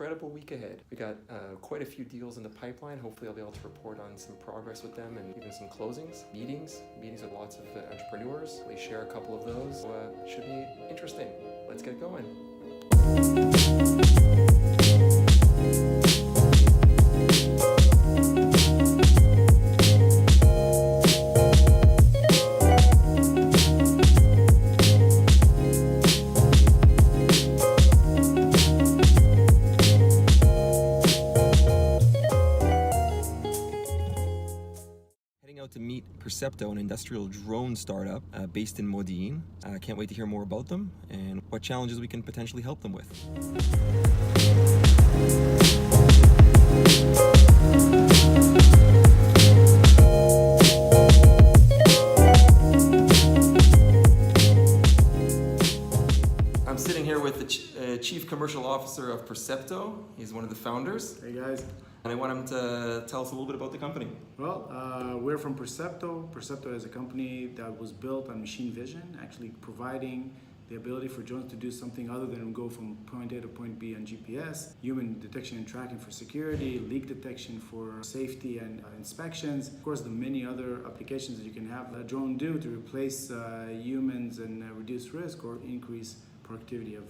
incredible week ahead. We got quite a few deals in the pipeline. Hopefully I'll be able to report on some progress with them and even some closings, meetings with lots of entrepreneurs. We share a couple of those. So, should be interesting. Let's get going. To meet Percepto, an industrial drone startup based in Modi'in. I can't wait to hear more about them and what challenges we can potentially help them with. I'm sitting here with the Chief Commercial Officer of Percepto. He's one of the founders. Hey guys. And I want him to tell us a little bit about the company. Well, we're from Percepto. Percepto is a company that was built on machine vision, actually providing the ability for drones to do something other than go from point A to point B on GPS, human detection and tracking for security, leak detection for safety and inspections. Of course, the many other applications that you can have a drone do to replace humans and reduce risk or increase productivity of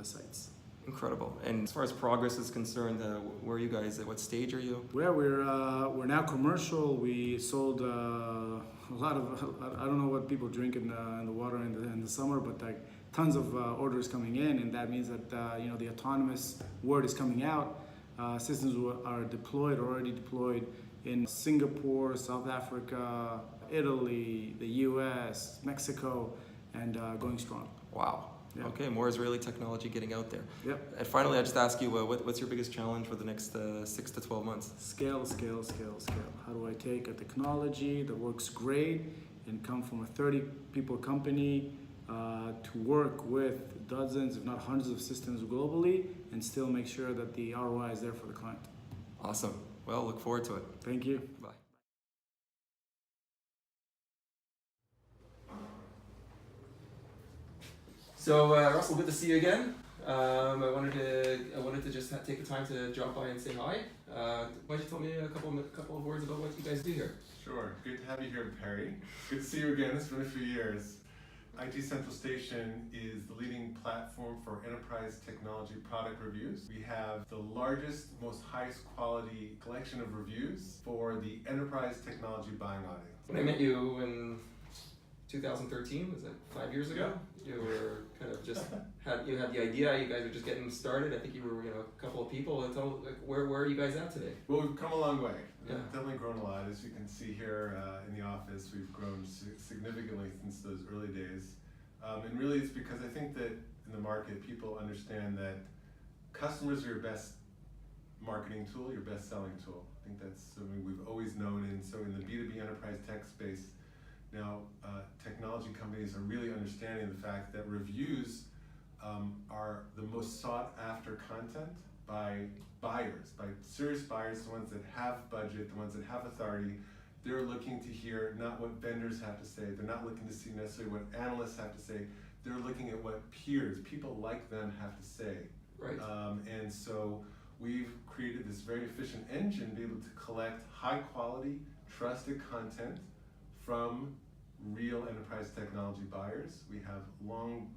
sites. Incredible. And as far as progress is concerned, where are you guys? At what stage are you? Well, we're now commercial. We sold a lot of, I don't know what people drink in the water in the summer, but like tons of orders coming in, and that means that the autonomous word is coming out. Systems are deployed or already deployed in Singapore, South Africa, Italy, the US, Mexico, and going strong. Wow. Yeah. Okay, more Israeli technology getting out there. Yep. And finally, I just ask you, what's your biggest challenge for the next 6 to 12 months? Scale. How do I take a technology that works great and come from a 30-people company to work with dozens, if not hundreds of systems globally and still make sure that the ROI is there for the client? Awesome. Well, look forward to it. Thank you. Bye. So Russell, good to see you again. I wanted to just take the time to drop by and say hi. Why don't you tell me a couple of words about what you guys do here? Sure. Good to have you here in Pariz. Good to see you again. It's been a few years. IT Central Station is the leading platform for enterprise technology product reviews. We have the largest, most highest quality collection of reviews for the enterprise technology buying audience. When I met you in 2013, was that 5 years ago? You were kind of just had the idea. You guys were just getting started. I think you were a couple of people. Where are you guys at today? Well, we've come a long way. Yeah. We've definitely grown a lot. As you can see here in the office, we've grown significantly since those early days. And really, it's because I think that in the market, people understand that customers are your best marketing tool, your best selling tool. I think that's something we've always known. And so in the B2B enterprise tech space, now, technology companies are really understanding the fact that reviews are the most sought after content by buyers, by serious buyers, the ones that have budget, the ones that have authority. They're looking to hear not what vendors have to say, they're not looking to see necessarily what analysts have to say, they're looking at what peers, people like them have to say. Right. And so we've created this very efficient engine to be able to collect high quality, trusted content from real enterprise technology buyers. We have long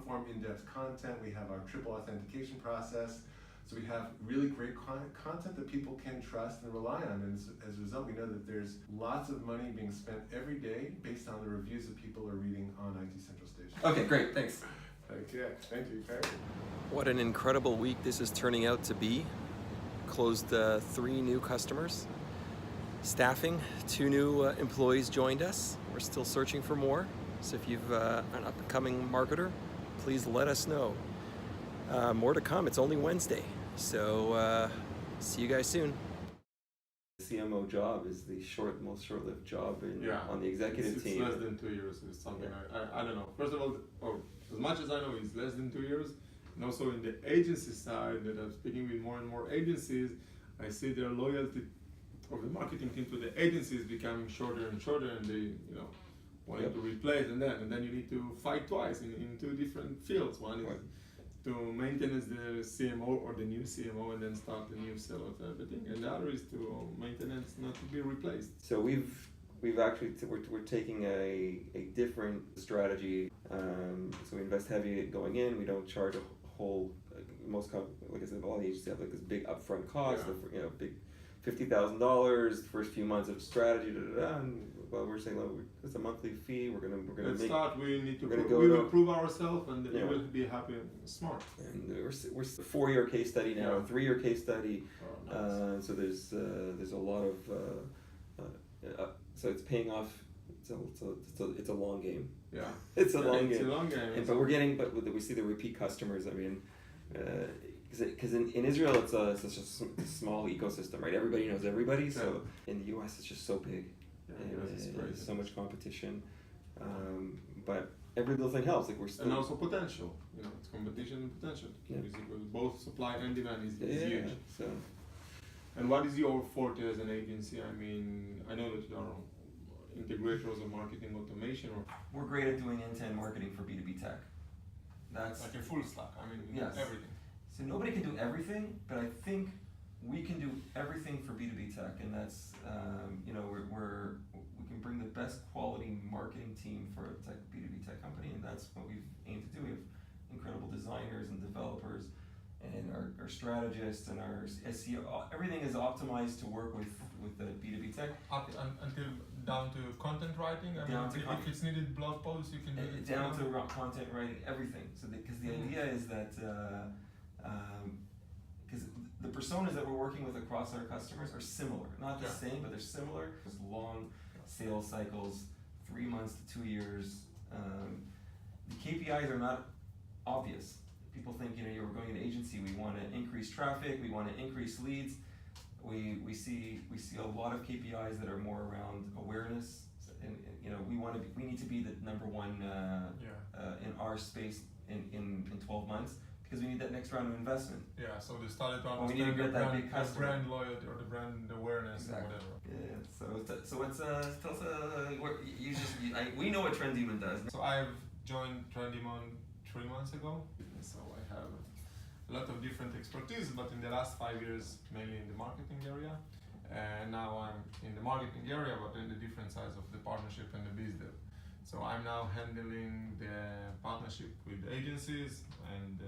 form in-depth content. We have our triple authentication process. So we have really great content that people can trust and rely on. And as a result, we know that there's lots of money being spent every day based on the reviews that people are reading on IT Central Station. Okay, great, thanks. Okay, thank you, Perry. What an incredible week this is turning out to be. Closed 3 new customers. Staffing, 2 new employees joined us. We're still searching for more. So if you've an up-and-coming marketer, please let us know. More to come. It's only Wednesday. So see you guys soon. The CMO job is the most short-lived job on the executive team. It's less than 2 years. It's something I don't know. First of all, as much as I know, it's less than 2 years. And also in the agency side, that I'm speaking with more and more agencies, I see their loyalty of the marketing team to the agency is becoming shorter and shorter, and they wanting to replace, and then you need to fight twice in 2 different fields. One is to maintenance the CMO or the new CMO and then start the new sale of everything. And the other is to maintenance not to be replaced. So we've actually we're taking a different strategy. So we invest heavy going in. We don't charge a whole like I said, all the agencies have like this big upfront cost, Yeah. big $50,000 first few months of strategy. And well, we're saying it's a monthly fee. We're gonna Let's start. We need to. we will prove ourselves, and then Yeah. we will be happy and smart. And we're 4-year case study now, Yeah. 3-year case study. Oh, nice. So there's a lot of so it's paying off. It's a long game. Yeah. It's a long It's game. a long game. But we see the repeat customers. I mean, because in Israel it's such a small ecosystem, right? Everybody knows everybody. So in the US it's just so big. There's so much competition. But every little thing helps. Like we're still. And also potential. It's competition and potential. Yeah. Both supply and demand is Yeah. huge. So. And what is your forte as an agency? I mean, I know that you are integrators of marketing automation or We're great at doing end-to-end marketing for B2B tech. That's like a full stack. I mean, Yes. everything. So nobody can do everything, but I think we can do everything for B2B tech, and that's we can bring the best quality marketing team for a B2B tech company, and that's what we've aimed to do. We have incredible designers and developers, and our strategists and our SEO. Everything is optimized to work with the B2B tech. Up until down to content writing. I Down mean, to if it's needed blog posts, you can do it. Down to content writing, everything. So because the idea is that because the personas that we're working with across our customers are similar, not the same, but they're similar. There's long sales cycles, 3 months to 2 years. The KPIs are not obvious. People think you're going to an agency. We want to increase traffic. We want to increase leads. We see a lot of KPIs that are more around awareness, and we need to be the number one in our space in 12 months because we need that next round of investment. Yeah, so they started to We need to understand get that big the customer. brand loyalty or the brand awareness Exactly. or whatever. Yeah. So it's tell us we know what TrenDemon does. So I've joined TrenDemon 3 months ago. So I have a lot of different expertise, but in the last 5 years, mainly in the marketing area. And now I'm in the marketing area, but in the different sides of the partnership and the biz dev. So I'm now handling the partnership with agencies and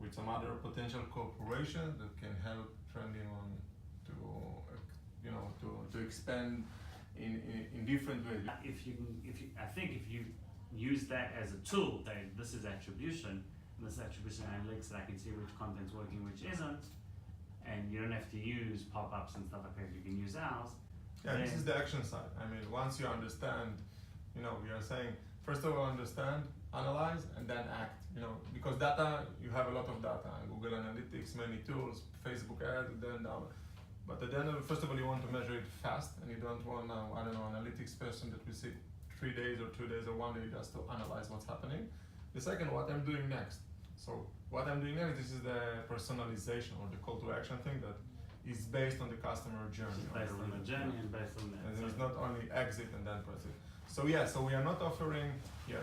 with some other potential corporations that can help TrenDemon to expand in different ways. I think if you use that as a tool, say this is attribution, and this is attribution analytics, that I can see which content's working, which isn't, and you don't have to use pop-ups and stuff like that. You can use ours. Yeah, this is the action side. I mean, once you understand, we are saying, first of all, understand, analyze, and then act. Because data, you have a lot of data, Google Analytics, many tools, Facebook ads, but then, first of all, you want to measure it fast, and you don't want, analytics person that will sit 3 days or 2 days or 1 day just to analyze what's happening. The second, what I'm doing next. So what I'm doing next, this is the personalization or the call to action thing that is based on the customer journey. It's based on the journey and based on that. And it's not only exit and then press it. So so we are not offering, so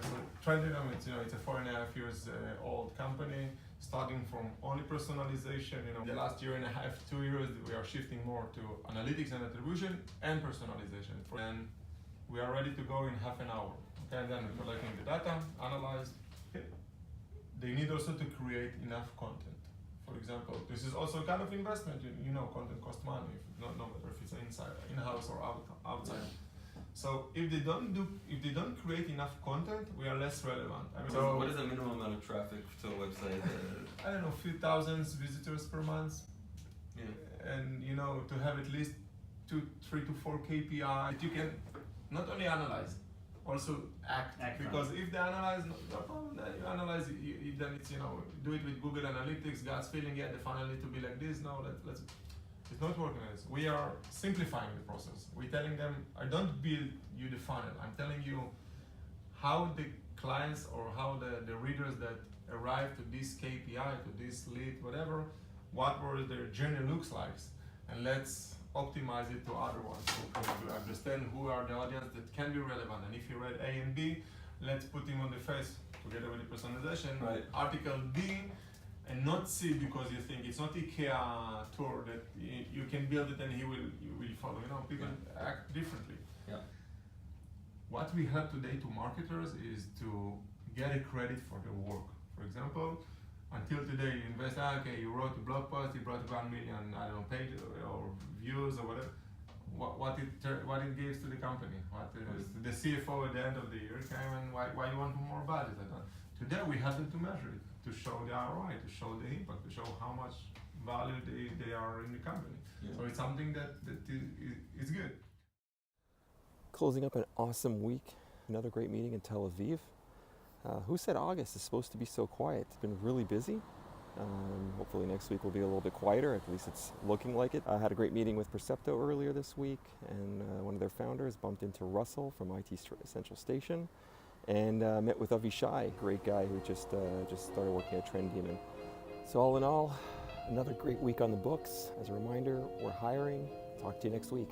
TrenDemon, it's a 4.5 years old company, starting from only personalization. The last 1.5 years, 2 years, we are shifting more to analytics and attribution and personalization. And we are ready to go in half an hour. Okay, and then we're collecting the data, analyze. They need also to create enough content. For example, this is also kind of investment. Content costs money, no matter if it's in-house or outside. So if they don't create enough content, we are less relevant. I mean, What is the minimum amount of traffic to a website? I don't know, few thousands visitors per month. Yeah. And to have at least 3 to 4 KPI, you can not only analyze, also act. Because if they analyze, no problem. Then you analyze. Then it's do it with Google Analytics. God's feeling, the funnel need to be like this. No, let's. It's not working like this. We are simplifying the process. We're telling them, I don't build you the funnel. I'm telling you how the clients or how the readers that arrive to this KPI, to this lead, whatever, what their journey looks like, and let's optimize it to other ones. So to understand who are the audience that can be relevant. And if you read A and B, let's put him on the face together with the personalization. Right. Article D, and not C because you think it's not IKEA tour that you can build it and you will follow. You know, people act differently. Yeah. What we help today to marketers is to get a credit for their work. For example, until today you invest, okay, you wrote a blog post, you brought 1 million, I don't know, pages or views or whatever. What it gives to the company, what is the CFO at the end of the year came and why you want more budget? I don't. Today we have them to measure it, to show the ROI, to show the impact, to show how much value they are in the company. Yeah. So it's something that is good. Closing up an awesome week, another great meeting in Tel Aviv. Who said August is supposed to be so quiet? It's been really busy. Hopefully next week will be a little bit quieter, at least it's looking like it. I had a great meeting with Percepto earlier this week, and one of their founders bumped into Russell from IT Central Station, and met with Avishay, great guy who just started working at TrenDemon. So all in all, another great week on the books. As a reminder, we're hiring. Talk to you next week.